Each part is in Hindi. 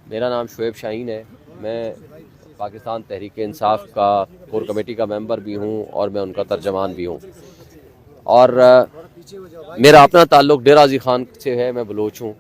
मेरा नाम शुएब शाहीन है। मैं पाकिस्तान तहरीक इंसाफ का कोर कमेटी का मेंबर भी हूँ और मैं उनका तर्जमान भी हूँ। और मेरा अपना ताल्लुक़ डेरा गाज़ी ख़ान से है, मैं बलोच हूँ,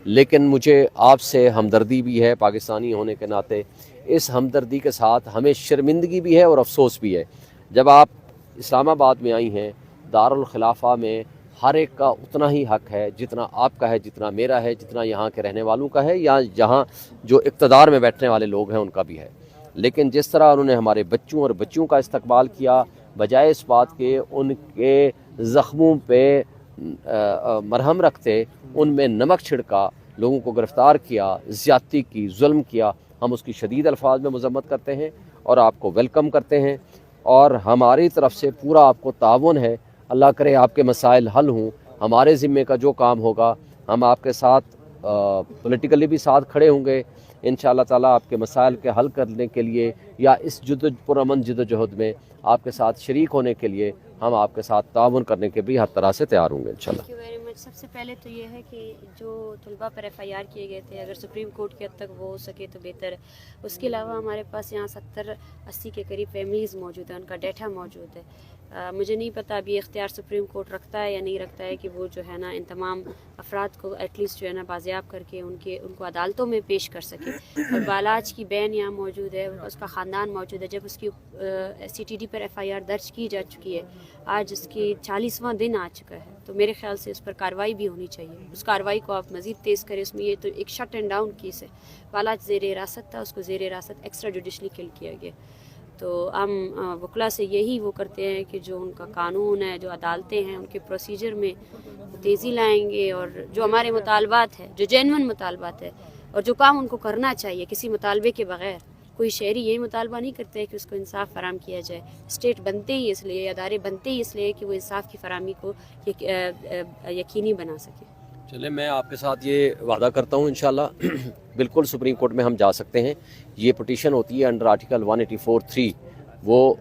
लेकिन मुझे आपसे हमदर्दी भी है पाकिस्तानी होने के नाते। इस हमदर्दी के साथ हमें शर्मिंदगी भी है और अफसोस भी है। जब आप इस्लामाबाद में आई हैं, दारुल खिलाफा में हर एक का उतना ही हक है जितना आपका है, जितना मेरा है, जितना यहाँ के रहने वालों का है, या जहाँ जो इक़्तिदार में बैठने वाले लोग हैं उनका भी है। लेकिन जिस तरह उन्होंने हमारे बच्चों और बच्चियों का इस्तकबाल किया, बजाय इस बात के उनके ज़ख्मों पे मरहम रखते उनमें नमक छिड़का, लोगों को गिरफ़्तार किया, ज़्यादती की, जुल्म किया, हम उसकी शदीद अल्फाज में मज़म्मत करते हैं और आपको वेलकम करते हैं। और हमारी तरफ से पूरा आपको ताउन है। अल्लाह करे आपके मसाइल हल हों। हमारे ज़िम्मे का जो काम होगा हम आपके साथ पॉलिटिकली भी साथ खड़े होंगे इंशाअल्लाह ताला, आपके मसाइल के हल करने के लिए या इस पुरअमन जद्दोजहद में आपके साथ शरीक होने के लिए हम आपके साथ ताउन करने के भी हर तरह से तैयार होंगे इंशाअल्लाह। Thank you very much. सबसे पहले तो ये है कि जो तलबा पर FIR किए गए थे, अगर सुप्रीम कोर्ट के हद तक वो हो सके तो बेहतर है। उसके अलावा हमारे पास यहाँ 70-80 के करीब फैमिलीज़ मौजूद है, उनका डाटा मौजूद है। मुझे नहीं पता अभी इख्तियार सुप्रीम कोर्ट रखता है या नहीं रखता है कि वो जो है ना इन तमाम अफराद को एटलीस्ट जो है ना बाजियाब करके उनको अदालतों में पेश कर सके। और बालाज की बहन यहाँ मौजूद है, उसका ख़ानदान मौजूद है। जब उसकी CTD पर FIR दर्ज की जा चुकी है, आज उसकी 40वां दिन आ चुका है, तो मेरे ख्याल से उस पर कार्रवाई भी होनी चाहिए। उस कार्रवाई को आप मज़ीद तेज़ करें। उसमें ये तो एक शट एंड डाउन केस है। बालाज ज़ेर हिरासत था, उसको ज़ेर हिरासत एक्स्ट्रा जुडिशली किल किया गया। तो हम वकला से यही वो करते हैं कि जो उनका कानून है, जो अदालतें हैं, उनके प्रोसीजर में तेज़ी लाएंगे और जो हमारे मुतालबात है, जो जेन्युइन मुतालबात है और जो काम उनको करना चाहिए किसी मुतालबे के बग़ैर। कोई शहरी यही मुतालबा नहीं करते कि उसको इंसाफ फराम किया जाए। स्टेट बनते ही इसलिए, अदारे बनते ही इसलिए कि वो इंसाफ की फरामी को यकीनी बना सके। चले, मैं आपके साथ ये वादा करता हूँ इंशाल्लाह बिल्कुल सुप्रीम कोर्ट में हम जा सकते हैं। ये पिटीशन होती है अंडर आर्टिकल 184(3). वो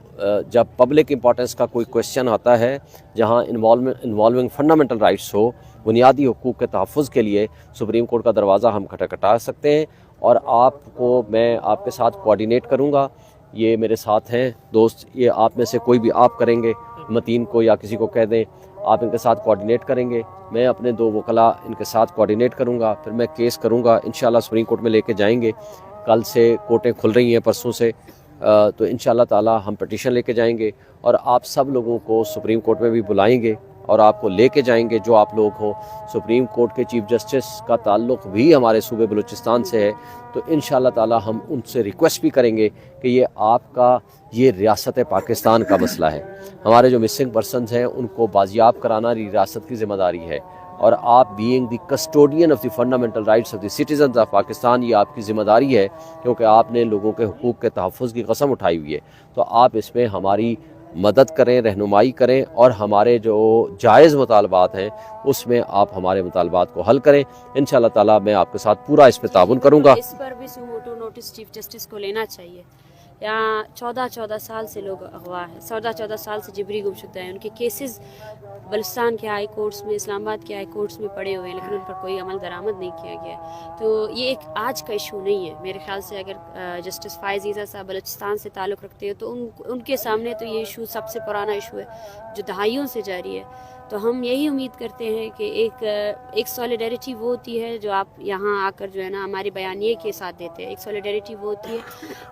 जब पब्लिक इंपॉर्टेंस का कोई क्वेश्चन आता है, जहाँ इन्वॉल्विंग फंडामेंटल राइट्स हो, बुनियादी हुकूक के तहफ़्फ़ुज़ के लिए सुप्रीम कोर्ट का दरवाज़ा हम खटखटा सकते हैं। और आपको मैं आपके साथ कोऑर्डिनेट करूँगा। ये मेरे साथ हैं दोस्त, ये आप में से कोई भी आप करेंगे, मतीन को या किसी को कह दें, आप इनके साथ कोऑर्डिनेट करेंगे। मैं अपने 2 वकला इनके साथ कोऑर्डिनेट करूंगा, फिर मैं केस करूंगा, इंशाल्लाह सुप्रीम कोर्ट में लेके जाएंगे। कल से कोर्टें खुल रही हैं, परसों से, तो इंशाल्लाह ताला हम पिटीशन लेके जाएंगे और आप सब लोगों को सुप्रीम कोर्ट में भी बुलाएंगे और आपको लेके जाएंगे जो आप लोग हो। सुप्रीम कोर्ट के चीफ जस्टिस का ताल्लुक़ भी हमारे सूबे बलूचिस्तान से है, तो इंशाअल्लाह ताला हम उनसे रिक्वेस्ट भी करेंगे कि ये आपका ये रियासत पाकिस्तान का मसला है। हमारे जो मिसिंग पर्सनस हैं उनको बाजियाब कराना रियासत की ज़िम्मेदारी है और आप being the custodian of the fundamental rights of the citizens of Pakistan, ये आपकी ज़िम्मेदारी है, क्योंकि आपने लोगों के हुकूक के तहफ़्फ़ुज़ की कसम उठाई हुई है। तो आप इसमें हमारी मदद करें, रहनुमाई करें और हमारे जो जायज़ मुतालबात हैं उसमें आप हमारे मुतालबात को हल करें। इंशाअल्लाह ताला मैं आपके साथ पूरा इस पर ताउन करूँगा। इस पर भी सुमोटो नोटिस चीफ जस्टिस को लेना चाहिए। यहाँ 14-14 साल से लोग अगवा हैं, 14-14 साल से जिबरी गुमशुदा हैं। उनके केसेस बलुचिस्तान के हाई कोर्ट्स में, इस्लामाबाद के हाई कोर्ट्स में पड़े हुए हैं, लेकिन उन पर कोई अमल दरामद नहीं किया गया। तो ये एक आज का इशू नहीं है मेरे ख्याल से। अगर जस्टिस फ़ाइज़ ईसा साहब बलुचिस्तान से ताल्लुक़ रखते हो तो उनके सामने तो ये इशू सबसे पुराना इशू है जो दहाइयों से जारी है। तो हम यही उम्मीद करते हैं कि एक सॉलिडेरिटी वो होती है जो आप यहाँ आकर जो है ना हमारे बयानिए के साथ देते हैं। एक सॉलिडेरिटी वो होती है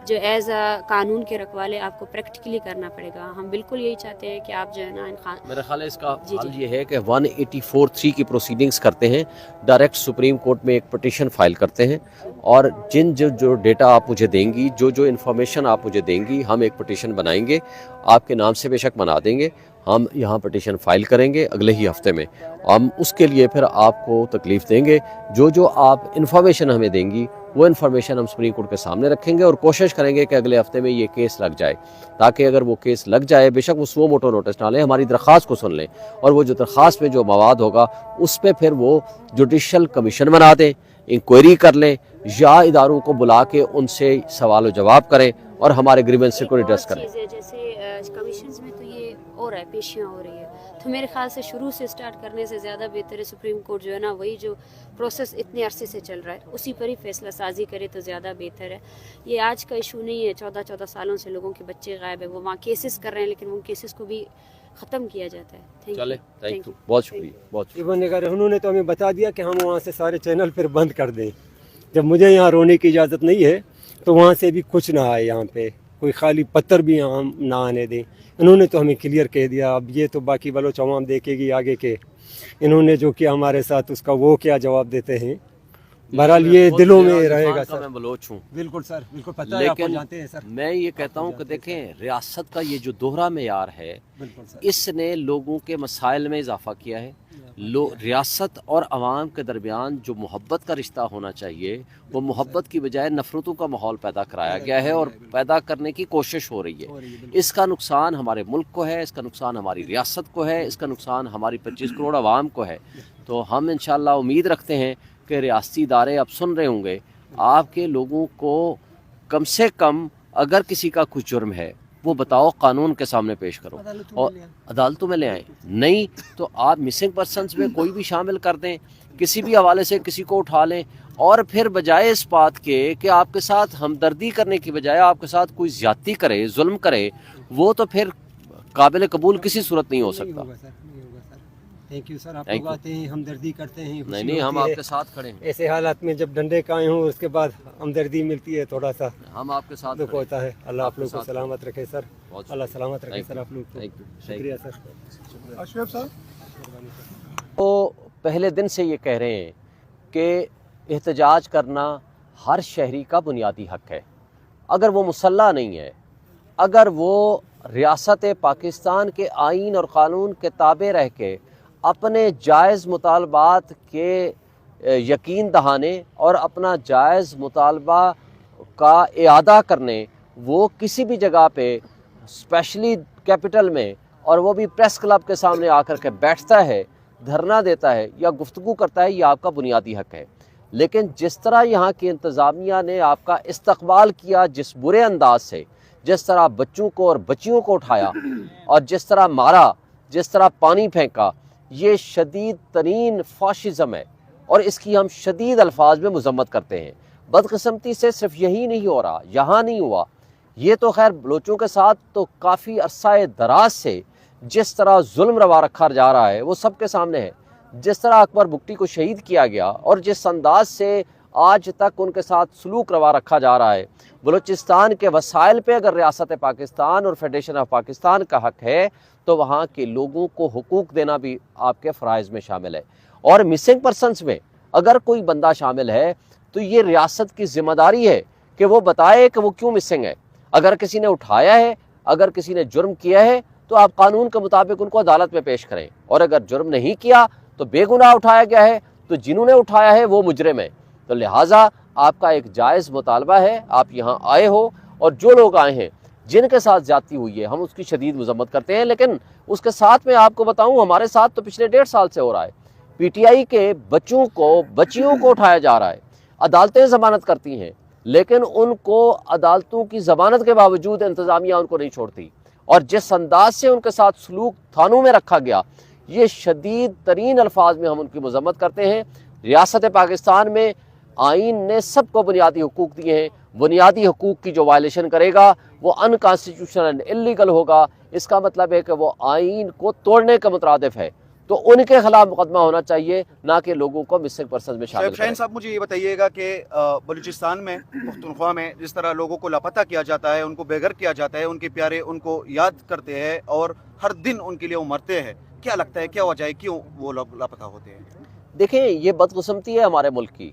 जो एज अ कानून के रखवाले आपको प्रैक्टिकली करना पड़ेगा। हम बिल्कुल यही चाहते हैं कि आप जो है ना मेरा ख्याल है इसका हल ये है कि 184(3) की प्रोसीडिंग्स करते हैं, डायरेक्ट सुप्रीम कोर्ट में एक पिटीशन फाइल करते हैं और जो डेटा आप मुझे देंगी, जो इन्फॉर्मेशन आप मुझे देंगी, हम एक पिटीशन बनाएंगे, आपके नाम से बेशक बना देंगे, हम यहाँ पिटीशन फाइल करेंगे अगले ही हफ्ते में। हम उसके लिए फिर आपको तकलीफ़ देंगे। जो आप इन्फॉर्मेशन हमें देंगी वो इन्फॉर्मेशन हम सुप्रीम कोर्ट के सामने रखेंगे और कोशिश करेंगे कि अगले हफ्ते में ये केस लग जाए, ताकि अगर वो केस लग जाए, बेशक वो सुओ मोटो नोटिस ना लें, हमारी दरख्वास्त को सुन लें और वो जो दरख्वास्त में जो मवाद होगा उस पर फिर वो जुडिशल कमीशन बना दें, इंक्वायरी कर लें या इदारों को बुला के उनसे सवाल जवाब करें और हमारे ग्रीवेंस को रिड्रेस करें। जैसे कमीशंस में तो ये हो रहा है, पेशियाँ हो रही है, तो मेरे ख्याल से शुरू से स्टार्ट करने से ज़्यादा बेहतर है सुप्रीम कोर्ट जो है ना वही जो प्रोसेस इतने अरसे से चल रहा है उसी पर ही फैसला साजी करे तो ज़्यादा बेहतर है। ये आज का इशू नहीं है, 14-14 सालों से लोगों के बच्चे गायब है, वो वहाँ केसेस कर रहे हैं लेकिन उन केसेस को भी ख़त्म किया जाता है। चले, थैंक यू, बहुत शुक्रिया, बहुत शुक्रिया। इवन अगर उन्होंने तो हमें बता दिया कि हम वहाँ से सारे चैनल फिर बंद कर दें। जब मुझे यहाँ रोने की इजाज़त नहीं है तो वहाँ से भी कुछ ना आए, यहाँ पे कोई खाली पत्थर भी यहाँ ना आने दें। इन्होंने तो हमें क्लियर कह दिया, अब ये तो बाकी बलोच अवाम देखेगी आगे के इन्होंने जो किया हमारे साथ उसका वो क्या जवाब देते हैं। बहरहाल ये दिलों में रहेगा सर। मैं बलोच हूँ, बिल्कुल सर, बिल्कुल पता है, आपको जानते हैं सर। मैं ये कहता हूँ कि देखें रियासत का ये जो दोहरा मेयार है बिल्कुल सर, इसने लोगों के मसाइल में इजाफा किया है। रियासत और आवाम के दरमियान जो मोहब्बत का रिश्ता होना चाहिए वो मोहब्बत की बजाय नफरतों का माहौल पैदा कराया गया है और पैदा करने की कोशिश हो रही है। इसका नुकसान हमारे मुल्क को है, इसका नुकसान हमारी रियासत को है, इसका नुकसान हमारी 25 करोड़ आवाम को है। तो हम इंशाअल्लाह उम्मीद रखते हैं कि रियासती इदारे अब सुन रहे होंगे आपके लोगों को। कम से कम अगर किसी का कुछ जुर्म है वो बताओ, कानून के सामने पेश करो और अदालतों में ले आए। नहीं तो आप मिसिंग पर्सनस में कोई भी शामिल कर दें, किसी भी हवाले से किसी को उठा लें और फिर बजाय इस बात के कि आपके साथ हमदर्दी करने की बजाय आपके साथ कोई ज्यादती करे, जुल्म करे, वो तो फिर काबिल कबूल किसी सूरत नहीं हो सकता। थैंक यू सर, आप लोग आते हैं, हमदर्दी करते हैं। नहीं, हम आपके साथ खड़े हैं। ऐसे हालात में जब डंडे का आए हों उसके बाद हमदर्दी मिलती है, थोड़ा सा हम आपके साथ दुख होता है। अल्लाह आप लोग को सलामत रखे सर, अल्लाह सलामत रखे सर आप लोग को। थैंक यू, शुक्रिया सर। अशरफ साहब, तो पहले दिन से ये कह रहे हैं कि एहतजाज करना हर शहरी का बुनियादी हक है। अगर वो मुसल्ला नहीं है, अगर वो रियासत पाकिस्तान के आइन और क़ानून के ताबे रह के अपने जायज़ मुतालबात के यकीन दहाने और अपना जायज़ मुतालबा का इआदा करने वो किसी भी जगह पे स्पेशली कैपिटल में और वो भी प्रेस क्लब के सामने आकर के बैठता है, धरना देता है या गुफ्तगू करता है, ये आपका बुनियादी हक है। लेकिन जिस तरह यहाँ की इंतज़ामिया ने आपका इस्तकबाल किया, जिस बुरे अंदाज से, जिस तरह बच्चों को और बच्चियों को उठाया और जिस तरह मारा, जिस तरह पानी फेंका, ये शदीद तरीन फाशिज़म है और इसकी हम शदीद अल्फाज में मजम्मत करते हैं। बदकिस्मती से सिर्फ यही नहीं हो रहा, यहाँ नहीं हुआ, ये तो खैर बलोचों के साथ तो काफ़ी अरसा दराज से जिस तरह जुल्म रवा रखा जा रहा है वो सबके सामने है। जिस तरह अकबर बुगटी को शहीद किया गया और जिस अंदाज से आज तक उनके साथ सलूक रवा रखा जा रहा है, बलूचिस्तान के वसाइल पे अगर रियासत पाकिस्तान और फेडरेशन ऑफ पाकिस्तान का हक है तो वहाँ के लोगों को हुकूक देना भी आपके फ़राइज़ में शामिल है। और मिसिंग पर्सनस में अगर कोई बंदा शामिल है तो ये रियासत की ज़िम्मेदारी है कि वो बताए कि वो क्यों मिसिंग है। अगर किसी ने उठाया है, अगर किसी ने जुर्म किया है तो आप कानून के मुताबिक उनको अदालत में पेश करें, और अगर जुर्म नहीं किया तो बेगुनाह उठाया गया है तो जिन्होंने उठाया है वो मुजरिम है। तो लिहाजा आपका एक जायज़ मुतालबा है, आप यहाँ आए हो और जो लोग आए हैं जिनके साथ ज्यादती हुई है हम उसकी शदीद मजम्मत करते हैं। लेकिन उसके साथ में आपको बताऊं हमारे साथ तो पिछले 1.5 साल से हो रहा है। पीटीआई के बच्चों को, बच्चियों को उठाया जा रहा है, अदालतें ज़मानत करती हैं लेकिन उनको अदालतों की ज़मानत के बावजूद इंतज़ामिया उनको नहीं छोड़ती, और जिस अंदाज से उनके साथ सलूक थानों में रखा गया ये शदीद तरीन अल्फाज में हम उनकी मजम्मत करते हैं। रियासत पाकिस्तान में आइन ने सबको बुनियादी हुकूक दिए हैं, बुनियादी हुकूक की जो वायलेशन करेगा वो अनकॉन्स्टिट्यूशनल इल्लीगल होगा। इसका मतलब है कि वो आइन को तोड़ने के मुतरादिफ है, तो उनके खिलाफ मुकदमा होना चाहिए, ना कि लोगों को मिसिंग पर्सन में शामिल करें। साहब मुझे ये बताइएगा कि बलूचिस्तान में, पुख्तनख्वा में जिस तरह लोगों को लापता किया जाता है, उनको बेघर किया जाता है, उनके प्यारे उनको याद करते हैं और हर दिन उनके लिए वो मरते हैं, क्या लगता है क्या वजह है, क्यों वो लोग लापता होते हैं? देखें, ये बदकिस्मती है हमारे मुल्क की।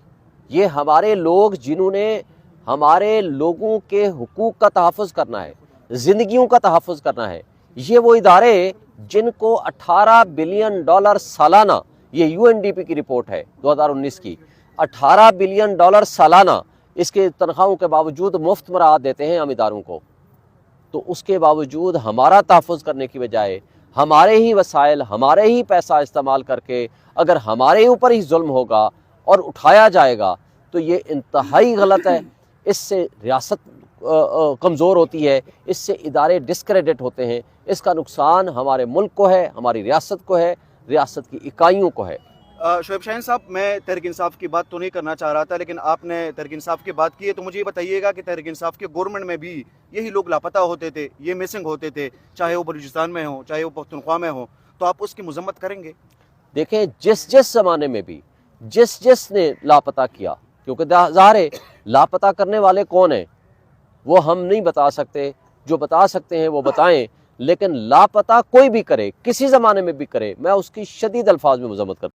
ये हमारे लोग जिन्होंने हमारे लोगों के हुकूक का तहफ़्फ़ुज़ करना है, ज़िंदगियों का तहफ़्फ़ुज़ करना है, ये वो इदारे जिनको $18 बिलियन सालाना, ये यूएनडीपी की रिपोर्ट है 2019 की, $18 बिलियन सालाना इसके तनख्वाहों के बावजूद मुफ्त मराहत देते हैं हम इदारों को। तो उसके बावजूद हमारा तहफ़्फ़ुज़ करने की बजाय हमारे ही वसाइल, हमारे ही पैसा इस्तेमाल करके अगर हमारे ऊपर ही जुल्म होगा और उठाया जाएगा तो ये इंतहाई गलत है। इससे रियासत कमज़ोर होती है, इससे इदारे डिस्क्रेडिट होते हैं। इसका नुकसान हमारे मुल्क को है, हमारी रियासत को है, रियासत की इकाइयों को है। शोएब शाहीन साहब, मैं तहरीक इंसाफ की बात तो नहीं करना चाह रहा था, लेकिन आपने तहरीक इंसाफ की बात की है, तो मुझे ये बताइएगा कि तहरीक इंसाफ के गवर्नमेंट में भी यही लोग लापता होते थे, ये मिसिंग होते थे, चाहे वो बलूचिस्तान में हो, चाहे वो पख्तूनख्वा में हो, तो आप उसकी मजम्मत करेंगे? देखें, जिस ज़माने में भी जिसने लापता किया, क्योंकि ज़ाहिर है लापता करने वाले कौन हैं वो हम नहीं बता सकते, जो बता सकते हैं वो बताएं, लेकिन लापता कोई भी करे, किसी ज़माने में भी करे, मैं उसकी शदीद अल्फाज में मजम्मत करता हूं।